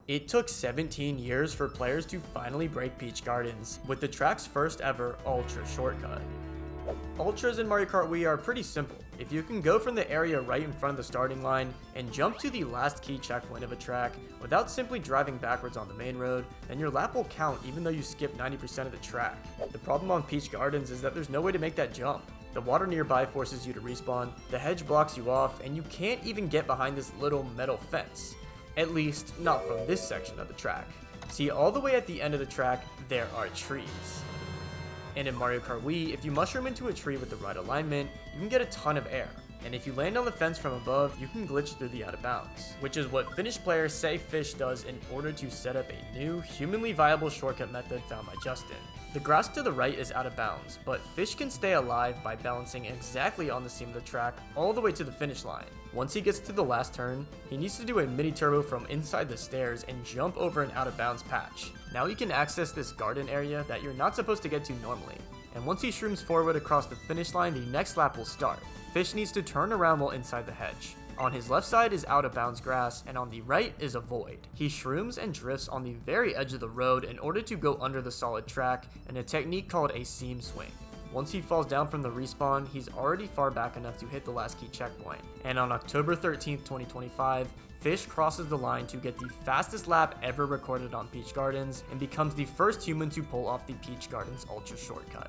It took 17 years for players to finally break Peach Gardens, with the track's first ever Ultra shortcut. Ultras in Mario Kart Wii are pretty simple. If you can go from the area right in front of the starting line and jump to the last key checkpoint of a track without simply driving backwards on the main road, then your lap will count even though you skip 90% of the track. The problem on Peach Gardens is that there's no way to make that jump. The water nearby forces you to respawn, the hedge blocks you off, and you can't even get behind this little metal fence. At least, not from this section of the track. See, all the way at the end of the track, there are trees. And in Mario Kart Wii, if you mushroom into a tree with the right alignment, you can get a ton of air. And if you land on the fence from above, you can glitch through the out of bounds, which is what Finnish player Say Fish does in order to set up a new, humanly viable shortcut method found by Justin. The grass to the right is out of bounds, but Fish can stay alive by balancing exactly on the seam of the track all the way to the finish line. Once he gets to the last turn, he needs to do a mini turbo from inside the stairs and jump over an out of bounds patch. Now he can access this garden area that you're not supposed to get to normally. And once he shrooms forward across the finish line, the next lap will start. Fish needs to turn around while inside the hedge. On his left side is out of bounds grass, and on the right is a void. He shrooms and drifts on the very edge of the road in order to go under the solid track in a technique called a seam swing. Once he falls down from the respawn, he's already far back enough to hit the last key checkpoint. And on October 13th, 2025, Fish crosses the line to get the fastest lap ever recorded on Peach Gardens and becomes the first human to pull off the Peach Gardens Ultra shortcut.